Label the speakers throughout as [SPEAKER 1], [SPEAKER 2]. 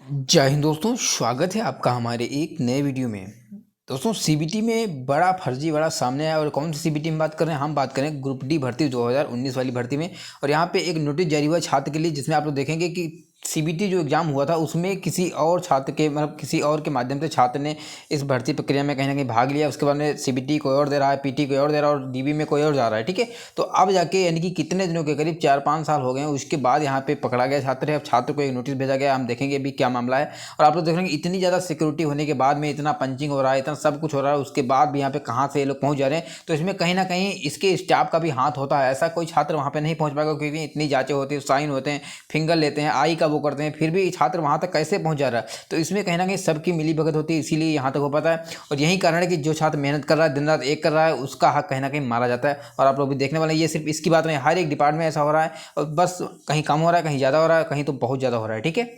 [SPEAKER 1] जय हिंद दोस्तों, स्वागत है आपका हमारे एक नए वीडियो में। दोस्तों, सीबीटी में बड़ा फर्जीवाड़ा सामने आया। और कौन सी सीबीटी में बात कर रहे हैं? हम बात करें ग्रुप डी भर्ती 2019 वाली भर्ती में। और यहाँ पे एक नोटिस जारी हुआ छात्र के लिए, जिसमें आप लोग देखेंगे कि सीबीटी जो एग्जाम हुआ था उसमें किसी और छात्र के किसी और के माध्यम से छात्र ने इस भर्ती प्रक्रिया में कहीं ना कहीं भाग लिया। उसके बाद में सीबीटी कोई और दे रहा है, पीटी कोई और दे रहा है और डीबी में कोई और जा रहा है। ठीक है, तो अब जाके यानी कि कितने दिनों के करीब 4-5 साल हो गए हैं, उसके बाद यहाँ पे पकड़ा गया छात्र है। अब छात्र को एक नोटिस भेजा गया, हम देखेंगे अभी क्या मामला है। और आप लोग देखेंगे इतनी ज़्यादा सिक्योरिटी होने के बाद में, इतना पंचिंग हो रहा है, इतना सब कुछ हो रहा है, उसके बाद भी यहाँ पे कहाँ से ये लोग पहुँच जा रहे हैं। तो इसमें कहीं ना कहीं इसके स्टाफ का भी हाथ होता है। ऐसा कोई छात्र वहाँ पे नहीं पहुँच पाएगा, क्योंकि इतनी जाँचें होती हैं, साइन होते हैं, फिंगर लेते हैं, आई का वो करते हैं, फिर भी छात्र वहाँ तक कैसे पहुँच जा रहा है। तो इसमें कहीं ना कहीं सबकी मिली भगत होती है, इसीलिए यहाँ तक हो पाता है। और यही कारण है कि जो छात्र मेहनत कर रहा है, दिन रात एक कर रहा है, उसका हक कहीं ना कहीं मारा जाता है। और आप लोग भी देखने वाले हैं, ये सिर्फ इसकी बात नहीं, हर एक डिपार्टमेंट में ऐसा हो रहा है। और बस कहीं कम हो रहा है, कहीं ज़्यादा हो रहा है, कहीं तो बहुत ज़्यादा हो रहा है। ठीक है,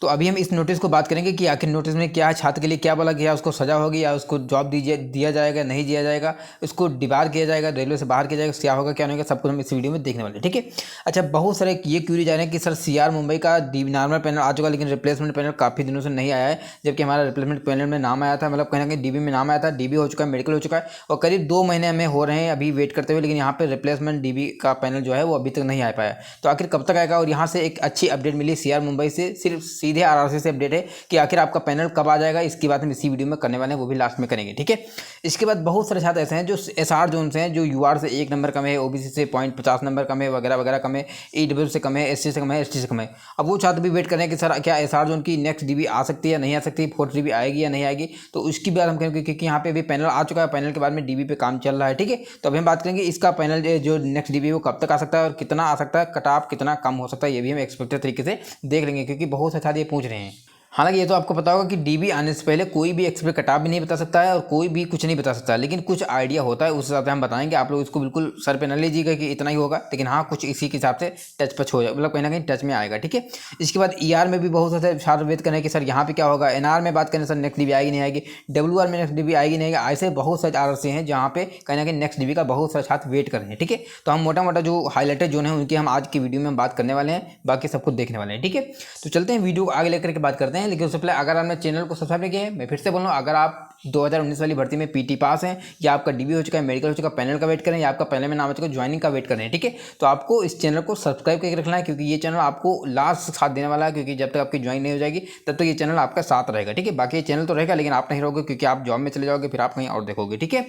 [SPEAKER 1] तो अभी हम इस नोटिस को बात करेंगे कि आखिर नोटिस में क्या है, छात्र के लिए क्या बोला गया, उसको सजा होगी या उसको जॉब दिया जाएगा, नहीं दिया जाएगा, उसको डिबार किया जाएगा, रेलवे से बाहर किया जाएगा, क्या होगा क्या नहीं होगा, सब कुछ हम इस वीडियो में देखने वाले हैं। ठीक है, अच्छा, बहुत सारे ये क्यूरी जा रहे हैं कि सर सीआर मुंबई का नॉर्मल पैनल आ चुका, लेकिन रिप्लेसमेंट पैनल काफ़ी दिनों से नहीं आया है। जबकि हमारा रिप्लेसमेंट पैनल में नाम आया था, मतलब कहीं ना कहीं डीबी में नाम आया था, डीबी हो चुका है, मेडिकल हो चुका है, और करीब 2 महीने हमें हो रहे हैं अभी वेट करते हुए। लेकिन यहाँ पर रिप्लेसमेंट डीबी का पैनल जो है वो अभी तक नहीं आ पाया। तो आखिर कब तक आएगा? और यहाँ से एक अच्छी अपडेट मिली सीआर मुंबई से, सिर्फ सीधे आरआरसी से अपडेट है कि आखिर आपका पैनल कब आ जाएगा। इसकी बात हम इसी वीडियो में करने वाले हैं, वो भी लास्ट में करेंगे। ठीक है, इसके बाद बहुत सारे छात्र ऐसे हैं जो एसआर जोन से हैं, जो यूआर से 1 नंबर कम है, ओबीसी से 0.50 नंबर कम है, वगैरह वगैरह कम है, ईडब्ल्यू से कम है, एससी से कम है, एसटी से कम है। अब वो छात्र भी वेट कर रहे हैं कि सर क्या एसआर जोन की नेक्स्ट डीबी आ सकती है या नहीं आ सकती, 4th डीबी आएगी या नहीं आएगी। तो उसकी बात हम करेंगे, क्योंकि यहाँ पे अभी पैनल आ चुका है, पैनल के बाद में डीबी पे काम चल रहा है। ठीक है, तो अभी हम बात करेंगे इसका पैनल जो नेक्स्ट डीबी वो कब तक आ सकता है और कितना आ सकता है, कट ऑफ कितना कम हो सकता है, ये भी हम एक्सपेक्टेड तरीके से देख लेंगे, क्योंकि बहुत से छात्र ये पूछ रहे हैं। हालांकि ये तो आपको पता होगा कि डीबी आने से पहले कोई भी एक्सपेक्ट कट ऑफ भी नहीं बता सकता है और कोई भी कुछ नहीं बता सकता है, लेकिन कुछ आइडिया होता है, उस हिसाब से हम बताएंगे। आप लोग इसको बिल्कुल सर पे न लीजिएगा कि इतना ही होगा, लेकिन हाँ कुछ इसी के हिसाब से टच पच हो जाए, मतलब कहीं ना कहीं टच में आएगा। ठीक है, इसके बाद ईआर में भी बहुत सारे छात्र वेट करें कि सर यहाँ पे क्या होगा। एनआर में बात करें सर नेक्स्ट डीबी आएगी नहीं आएगी, डब्ल्यूआर में नेक्स्ट डीबी आएगी नहीं आएगी। ऐसे बहुत सारे आरसी हैं जहाँ पे कहीं ना कहीं नेक्स्ट डीबी का बहुत सारे छात्र वेट कर रहे हैं। ठीक है, तो हम मोटा मोटा जो हाईलाइटेड जोन है उनकी हम आज की वीडियो में बात करने वाले हैं, बाकी सब कुछ देखने वाले हैं। ठीक है, तो चलते हैं वीडियो को आगे लेकर के बात करते हैं। लेकिन उससे पहले अगर आपने चैनल को सब्सक्राइब नहीं किया है, मैं फिर से बोल रहा हूँ, अगर आप 2019 वाली भर्ती में पीटी पास हैं, या आपका डीबी हो चुका है, मेडिकल हो चुका है, पैनल का वेट करें, या आपका पैनल में नाम हो चुका है, ज्वाइनिंग का वेट कर रहे हैं। ठीक है, तो आपको इस चैनल को सब्सक्राइब करके रखना है, क्योंकि ये चैनल आपको लास्ट साथ देने वाला है। क्योंकि जब तक आपकी ज्वाइन नहीं हो जाएगी तब तक ये चैनल आपका साथ रहेगा। ठीक है, बाकी ये चैनल तो रहेगा, लेकिन आप नहीं रहोगे, क्योंकि आप जॉब में चले जाओगे, फिर आप कहीं और देखोगे। ठीक है,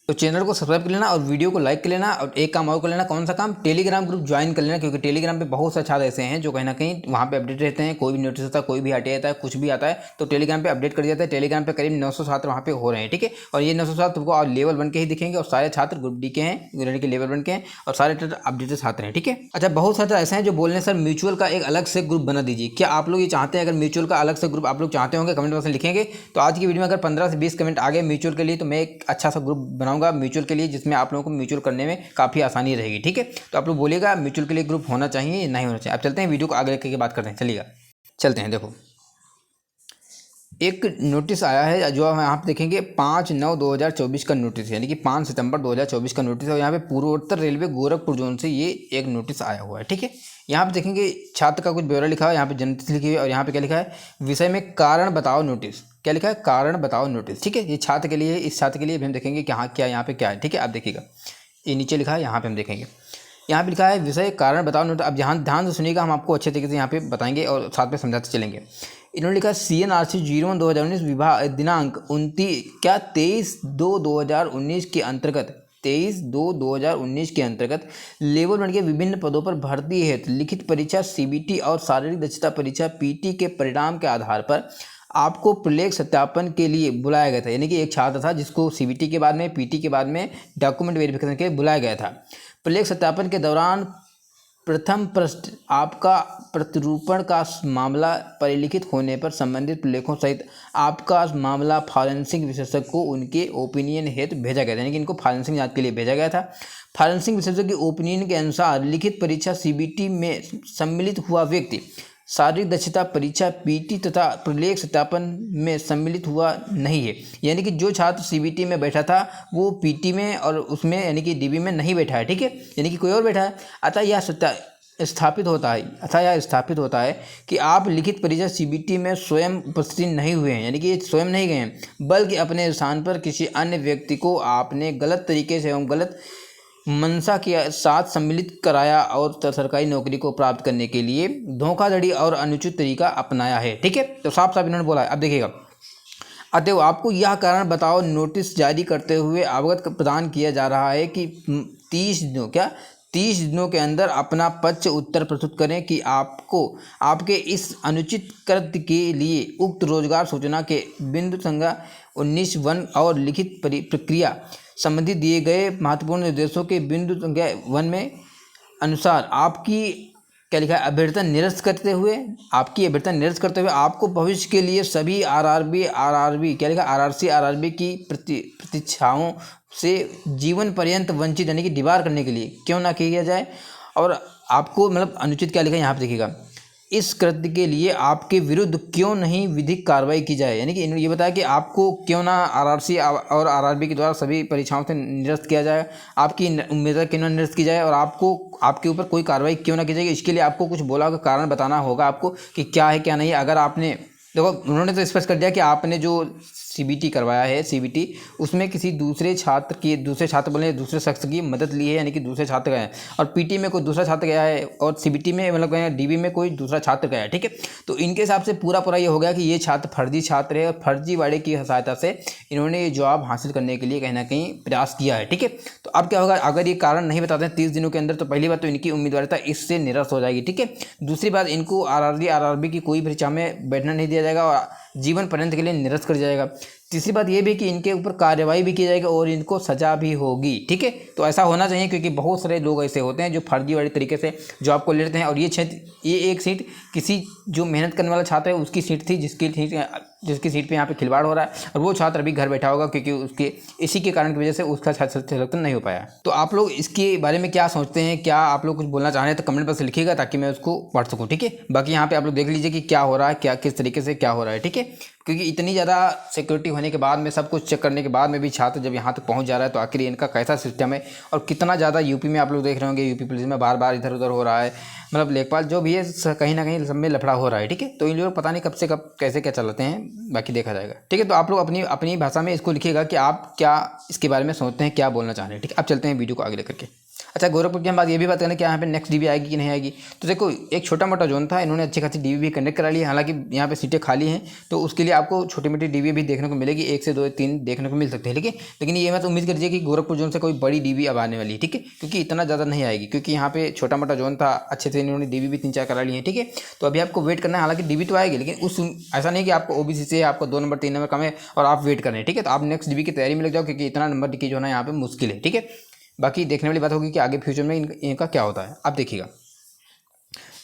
[SPEAKER 1] तो चैनल को सब्सक्राइब कर लेना और वीडियो को लाइक कर लेना। और एक काम और कर लेना, कौन सा काम? टेलीग्राम ग्रुप ज्वाइन कर लेना, क्योंकि टेलीग्राम पे बहुत सारे छात्र ऐसे हैं जो कहीं ना कहीं वहाँ पे अपडेट रहते हैं। कोई भी नोटिस आता है, कोई भी हटे आता है, कुछ भी आता है तो टेलीग्राम पे अपडेट कर दिया जाता है। टेलीग्राम पे करीब 900 छात्र वहाँ पे हो रहे हैं। ठीक है, और ये 900 छात्र तुमको और लेवल 1 के ही दिखेंगे, और सारे छात्र ग्रुप डी के हैं, यानी कि लेवल 1 के हैं, और सारे अपडेटेड छात्र हैं। ठीक है, अच्छा, बहुत सारे ऐसे हैं जो बोल रहे हैं सर म्यूचुअल का एक अलग से ग्रुप बना दीजिए। क्या आप लोग ये चाहते हैं? अगर म्यूचुअल का अलग से ग्रुप आप लोग चाहते होंगे, कमेंट बॉक्स में लिखेंगे। तो आज की वीडियो में अगर 15 से 20 कमेंट आ गए म्यूचुअल के लिए, तो मैं एक अच्छा सा ग्रुप बनाऊंगा म्यूचुअल के लिए, जिसमें आप लोगों को म्यूचुअल करने में काफ़ी आसानी रहेगी। ठीक है, तो आप लोग बोलिएगा म्यूचुअल के लिए ग्रुप होना चाहिए या नहीं होना चाहिए। अब चलते हैं वीडियो को आगे लेकर के बात करते हैं, चलिएगा चलते हैं। देखो, एक नोटिस आया है जो हम यहाँ पे देखेंगे, 5/9/2024 का नोटिस, यानी कि 5 सितंबर 2024 का नोटिस है। और यहाँ पे पूर्वोत्तर रेलवे गोरखपुर जोन से ये एक नोटिस आया हुआ है। ठीक है, यहाँ पे देखेंगे छात्र का कुछ ब्यौरा लिखा है, यहाँ पे जनतिथि लिखी हुई है, और यहाँ पे क्या लिखा है, विषय में कारण बताओ नोटिस। क्या लिखा है? कारण बताओ नोटिस। ठीक है, ये छात्र के लिए, इस छात्र के लिए भी हम देखेंगे कि हाँ क्या यहाँ पे क्या है। ठीक है, आप देखिएगा, ये नीचे लिखा है, यहाँ पे हम देखेंगे, यहाँ पे लिखा है विषय कारण बताओ नोटिस। अब ध्यान से सुनिएगा, हम आपको अच्छे तरीके से यहाँ पे बताएंगे और साथ में समझाते चलेंगे। इन्होंने लिखा CNRC 01/2019 विभाग दिनांक 23/2/2019 के अंतर्गत 23/2/2019 के अंतर्गत लेवल 1 के विभिन्न पदों पर भर्ती हेतु लिखित परीक्षा CBT और शारीरिक दक्षता परीक्षा PT के परिणाम के आधार पर आपको प्रलेख सत्यापन के लिए बुलाया गया था। यानी कि एक छात्र था जिसको CBT के बाद में, PT के बाद में डॉक्यूमेंट वेरिफिकेशन के लिए बुलाया गया था। प्रलेख सत्यापन के दौरान प्रथम पृष्ठ आपका प्रतिरूपण का मामला परिलिखित होने पर संबंधित प्रलेखों सहित आपका मामला फॉरेंसिक विशेषज्ञ को उनके ओपिनियन हेतु भेजा गया था। यानी कि इनको फॉरेंसिक जांच के लिए भेजा गया था। फॉरेंसिक विशेषज्ञ के ओपिनियन के अनुसार लिखित परीक्षा CBT में सम्मिलित हुआ व्यक्ति शारीरिक दक्षता परीक्षा PT तथा प्रलेख सत्यापन में सम्मिलित हुआ नहीं है। यानी कि जो छात्र CBT में बैठा था वो PT में और उसमें यानी कि DB में नहीं बैठा है। ठीक है, यानी कि कोई और बैठा है। अतः यह स्थापित होता है अथा यह स्थापित होता है कि आप लिखित परीक्षा सीबीटी में स्वयं उपस्थित नहीं हुए हैं, यानी कि ये स्वयं नहीं गए हैं, बल्कि अपने स्थान पर किसी अन्य व्यक्ति को आपने गलत तरीके से एवं गलत मंशा के साथ सम्मिलित कराया और सरकारी नौकरी को प्राप्त करने के लिए धोखाधड़ी और अनुचित तरीका अपनाया है। ठीक है, तो साफ साफ इन्होंने बोला है। अब देखिएगा, अतएव आपको यह कारण बताओ नोटिस जारी करते हुए अवगत प्रदान किया जा रहा है कि 30 दिनों के अंदर अपना पक्ष उत्तर प्रस्तुत करें कि आपको आपके इस अनुचित कृत्य के लिए उक्त रोजगार सूचना के बिंदु संख्या 19(1) और लिखित प्रक्रिया संबंधी दिए गए महत्वपूर्ण निर्देशों के बिंदु संख्या 1 में अनुसार आपकी क्या लिखा है, अभ्यर्थना निरस्त करते हुए आपको भविष्य के लिए सभी आरआरबी क्या लिखा, आरआरबी की प्रतीक्षाओं से जीवन पर्यंत वंचित यानी कि दीवार करने के लिए क्यों ना किया जाए। और आपको मतलब अनुचित क्या लिखा है यहाँ पे देखिएगा, इस कृत्य के लिए आपके विरुद्ध क्यों नहीं विधिक कार्रवाई की जाए, यानी कि इन्होंने ये बताया कि आपको क्यों ना आरआरसी और आरआरबी के द्वारा सभी परीक्षाओं से निरस्त किया जाए, आपकी उम्मीदवार क्यों ना निरस्त की जाए और आपको आपके ऊपर कोई कार्रवाई क्यों ना की जाएगी। इसके लिए आपको कुछ बोला होगा, कारण बताना होगा आपको कि क्या है क्या नहीं। अगर आपने देखो, उन्होंने तो स्पष्ट कर दिया कि आपने जो सीबीटी करवाया है, सीबीटी उसमें किसी दूसरे छात्र बोले दूसरे शख्स की मदद ली है, यानी कि दूसरे छात्र गए हैं, और पीटी में कोई दूसरा छात्र गया है और सीबीटी में मतलब डीबी में कोई दूसरा छात्र गया है। ठीक है, तो इनके हिसाब से पूरा ये हो गया कि ये छात्र फर्जी छात्र है और फर्जीवाड़े की सहायता से इन्होंने ये जॉब हासिल करने के लिए कहीं ना कहीं प्रयास किया है। ठीक है, तो अब क्या होगा, अगर ये कारण नहीं बताते हैं 30 दिनों के अंदर, तो पहली बात तो इनकी उम्मीदवारिता इससे निरस्त हो जाएगी। ठीक है, दूसरी बात, इनको आरआरबी की कोई परीक्षा में बैठना नहीं दिया जाएगा और जीवन पर्यंत के लिए निरस्त कर जाएगा। तीसरी बात ये भी कि इनके ऊपर कार्रवाई भी की जाएगी और इनको सजा भी होगी। ठीक है, तो ऐसा होना चाहिए, क्योंकि बहुत सारे लोग ऐसे होते हैं जो फर्जीवाड़ी तरीके से जॉब को लेते हैं। और ये एक सीट किसी जो मेहनत करने वाला छात्र है उसकी सीट थी, जिसकी सीट पे यहाँ पे खिलवाड़ हो रहा है, और वो छात्र अभी घर बैठा होगा क्योंकि उसके इसी के कारण की वजह से उसका सिलेक्शन नहीं हो पाया। तो आप लोग इसके बारे में क्या सोचते हैं, क्या आप लोग कुछ बोलना चाह रहे हैं, तो कमेंट बॉक्स में लिखिएगा ताकि मैं उसको पढ़ सकूँ। ठीक है, बाकी यहाँ पे आप लोग देख लीजिए कि क्या हो रहा है, क्या किस तरीके से क्या हो रहा है। ठीक है, क्योंकि इतनी ज़्यादा सिक्योरिटी होने के बाद में, सब कुछ चेक करने के बाद में भी छात्र जब यहाँ तक पहुँच जा रहा है, तो आखिर इनका कैसा सिस्टम है और कितना ज़्यादा यूपी में आप लोग देख रहे होंगे, यूपी पुलिस में बार बार इधर उधर हो रहा है, मतलब लेखपाल जो भी है कहीं ना कहीं सब में लफड़ा हो रहा है। ठीक है, तो इन लोग पता नहीं कब से कब कैसे क्या चलाते हैं, बाकी देखा जाएगा। ठीक है, तो आप लोग अपनी भाषा में इसको लिखिएगा कि आप क्या इसके बारे में सोचते हैं, क्या बोलना चाह रहे हैं। ठीक है, अब चलते हैं वीडियो को आगे लेकर के। अच्छा, गोरखपुर की हम बात ये भी बात करें कि यहाँ पे नेक्स्ट डीबी आएगी कि नहीं आएगी। तो देखो, एक छोटा मोटा जोन था, इन्होंने अच्छी खासी डीबी भी कंडक्ट करा ली है, हालांकि यहाँ पे सीटें खाली हैं, तो उसके लिए आपको छोटी मोटी डीबी भी देखने को मिलेगी, 1 से 2 3 देखने को मिल सकते हैं। ठीक है, लेकिन ये मत उम्मीद करिए कि गोरखपुर जोन से कोई बड़ी डीबी अब आने वाली है। ठीक है, क्योंकि इतना ज़्यादा नहीं आएगी, क्योंकि यहाँ पे छोटा मोटा जोन था, अच्छे से इन्होंने डीबी भी 3-4 करा ली है। ठीक है, तो अभी आपको वेट करना है, हालांकि डीबी तो आएगी, लेकिन ऐसा नहीं कि आपको ओबीसी से आपको 2 नंबर 3 नंबर कम है और आप वेट कर रहे हैं। ठीक है, तो आप नेक्स्ट डीबी की तैयारी में लग जाओ, क्योंकि इतना नंबर की जो है यहाँ पे मुश्किल है। ठीक है, बाकी देखने वाली बात होगी कि आगे फ्यूचर में इनका क्या होता है। अब देखिएगा,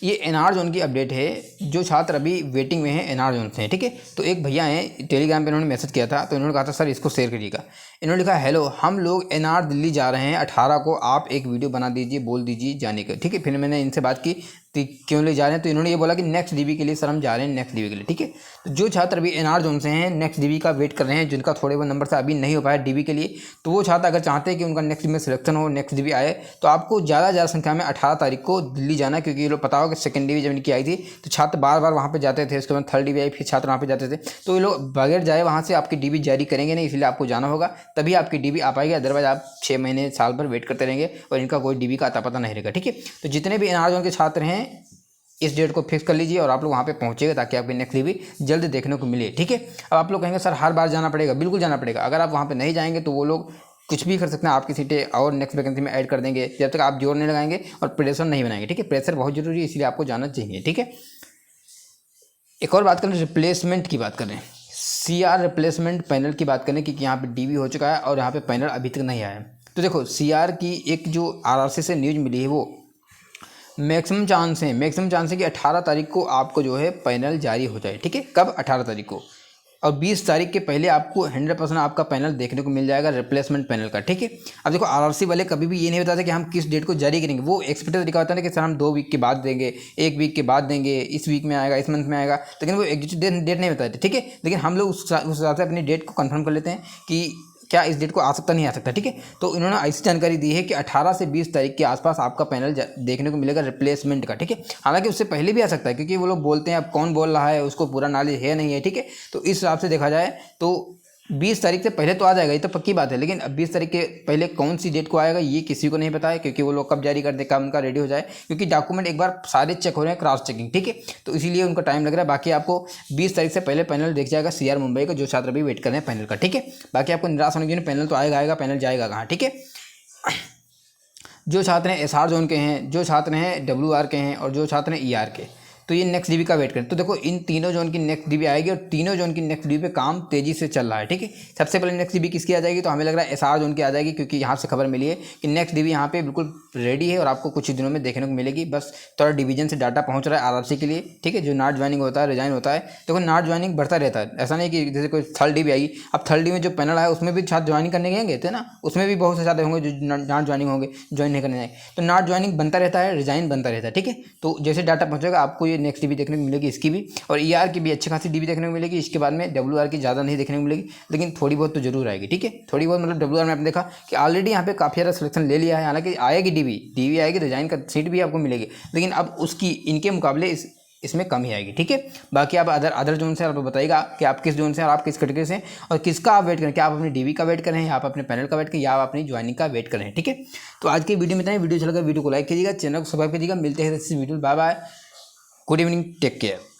[SPEAKER 1] ये एनआर जोन की अपडेट है, जो छात्र अभी वेटिंग में है एनआर जोन से हैं। ठीक है, तो एक भैया हैं, टेलीग्राम पे इन्होंने मैसेज किया था, तो इन्होंने कहा था सर इसको शेयर करिएगा। इन्होंने लिखा, हेलो, हम लोग एनआर दिल्ली जा रहे हैं 18 को, आप एक वीडियो बना दीजिए, बोल दीजिए जाने का। ठीक है, फिर मैंने इनसे बात की क्यों ले जा रहे हैं, तो इन्होंने ये बोला कि नेक्स्ट डीबी के लिए सर हम जा रहे हैं, नेक्स्ट डीबी के लिए। ठीक है, तो जो छात्र अभी एनआर जोन से हैं, नेक्स्ट डीबी का वेट कर रहे हैं, जिनका थोड़े बहुत नंबर से अभी नहीं हो पाया डीबी के लिए, तो वो छात्र अगर चाहते हैं कि उनका नेक्स्ट में सिलेक्शन हो, नेक्स्ट डीबी आए, तो आपको ज़्यादा संख्या में 18 तारीख को दिल्ली जाना है। क्योंकि ये लोग पता हो कि सेकंड डीबी जब इनकी आई थी तो छात्र बार बार वहाँ पर जाते थे, उसके बाद थर्ड डीबी आई, फिर छात्र वहाँ पर जाते थे, तो ये लोग बगैर जाए वहाँ से आपकी डीबी जारी करेंगे नहीं, इसलिए आपको जाना होगा, तभी आपकी डीबी आ पाएगी। अदरवाइज आप 6 महीने साल भर वेट करते रहेंगे और इनका कोई डीबी का अता पता नहीं रहेगा। ठीक है, तो जितने भी एनआर जोन के छात्र हैं, इस डेट को फिक्स कर लीजिए और आप लोग वहाँ पे पहुँचेगा ताकि आपकी नेक्स्ट डीबी जल्द देखने को मिले। ठीक है, अब आप लोग कहेंगे सर हर बार जाना पड़ेगा, बिल्कुल जाना पड़ेगा। अगर आप वहाँ पे नहीं जाएंगे तो वो लोग कुछ भी कर सकते हैं, आपकी सीटें और नेक्स्ट वैकेंसी में ऐड कर देंगे, जब तक आप जोर नहीं लगाएंगे और प्रेशर नहीं बनाएंगे। ठीक है, प्रेशर बहुत जरूरी है, इसलिए आपको जाना चाहिए। ठीक है, एक और बात करें, रिप्लेसमेंट की बात करें, सीआर रिप्लेसमेंट पैनल की बात करें, क्योंकि यहाँ पे डीबी हो चुका है और यहाँ पे पैनल अभी तक नहीं आया है। तो देखो, सीआर की एक जो आरआरसी से न्यूज़ मिली है, वो मैक्सिमम चांस है कि 18 तारीख को आपको जो है पैनल जारी हो जाए। ठीक है, कब? 18 तारीख को, और 20 तारीख के पहले आपको 100% आपका पैनल देखने को मिल जाएगा, रिप्लेसमेंट पैनल का। ठीक है, अब देखो, आरआरसी वाले कभी भी ये नहीं बताते कि हम किस डेट को जारी करेंगे, वो एक्सपेक्टेड तरीका होता है कि सर हम 2 वीक के बाद देंगे, 1 वीक के बाद देंगे, इस वीक में आएगा, इस मंथ में आएगा, लेकिन वो एग्जैक्ट डेट नहीं बताते। ठीक है, लेकिन हम लोग उस हिसाब से अपनी डेट को कन्फर्म कर लेते हैं कि क्या इस डेट को आ सकता नहीं आ सकता, ठीक है। तो इन्होंने ऐसी जानकारी दी है कि 18 से 20 तारीख के आसपास आपका पैनल देखने को मिलेगा रिप्लेसमेंट का, ठीक है। हालांकि उससे पहले भी आ सकता है, क्योंकि वो लोग बोलते हैं अब कौन बोल रहा है उसको पूरा नॉलेज है नहीं है, ठीक है। तो इस हिसाब से देखा जाए तो 20 तारीख से पहले तो आ जाएगा, ये तो पक्की बात है। लेकिन अब 20 तारीख के पहले कौन सी डेट को आएगा ये किसी को नहीं पता है, क्योंकि वो लोग कब जारी कर दे, कब उनका रेडी हो जाए, क्योंकि डॉक्यूमेंट एक बार सारे चेक हो रहे हैं, क्रॉस चेकिंग, ठीक है। तो इसीलिए उनका टाइम लग रहा है। बाकी आपको 20 तारीख से पहले पैनल देख जाएगा CR मुंबई का, जो छात्र भी वेट कर रहे हैं पैनल का, ठीक है। बाकी आपको निराश होने की नहीं, पैनल तो आएगा, पैनल जाएगा कहाँ, ठीक है। जो छात्र हैं SR जोन के हैं, जो छात्र हैं WR के हैं और जो छात्र हैं ER के, तो ये नेक्स्ट DB का वेट करें। तो देखो इन तीनों जोन की नेक्स्ट DB आएगी और तीनों जोन की नेक्स्ट DB पे काम तेजी से चल रहा है, ठीक है। सबसे पहले नेक्स्ट DB किसकी आ जाएगी, तो हमें लग रहा है SR जोन की आ जाएगी, क्योंकि यहाँ से खबर मिली है कि नेक्स्ट DB यहाँ पे बिल्कुल रेडी है और आपको कुछ ही दिनों में देखने को मिलेगी। बस थोड़ा डिवीजन से डाटा पहुँच रहा है RRC के लिए, ठीक है। जो नॉट ज्वाइनिंग होता है, रिजाइन होता है, देखो नॉट ज्वाइनिंग बढ़ता रहता है, ऐसा नहीं कि जैसे कोई थर्ड DB आई, अब थर्ड DB में जो पैनल आया उसमें भी छात्र ज्वाइनिंग करने गए थे ना, उसमें भी बहुत से छात्र होंगे जो नॉट ज्वाइनिंग होंगे, ज्वाइन नहीं करने जाएंगे। तो नॉट ज्वाइनिंग बनता रहता है, रिजाइन बनता रहता है, ठीक है। तो जैसे डाटा पहुँचेगा आपको ये नेक्स्ट DB देखने को मिलेगी, इसकी भी, और ER की भी अच्छी खासी DB देखने को मिलेगी। इसके बाद में WR की ज़्यादा नहीं देखने को मिलेगी, लेकिन थोड़ी बहुत तो जरूर आएगी, ठीक है। थोड़ी बहुत मतलब WR में आपने देखा कि ऑलरेडी यहाँ पे काफ़ी ज़्यादा सिलेक्शन ले लिया है, हालांकि आएगी DB आएगी, रिजाइन का सीट भी आपको मिलेगी, लेकिन अब उसकी इनके मुकाबले इसमें कम ही आएगी, ठीक है। बाकी आप अदर जोन से आप बताइएगा कि आप किस जोन से और आप किस कैटेगरी से और किसका आप वेट करें, क्या आप अपनी DB का वेट करें या आप अपने पैनल का वेट करें या आप अपनी ज्वाइनिंग का वेट करें, ठीक है। तो आज की वीडियो में इतना ही। वीडियो अच्छा लगा वीडियो को लाइक कीजिएगा, चैनल को सब्सक्राइब कीजिएगा। मिलते हैं इस वीडियो में, bye bye, good evening, take care.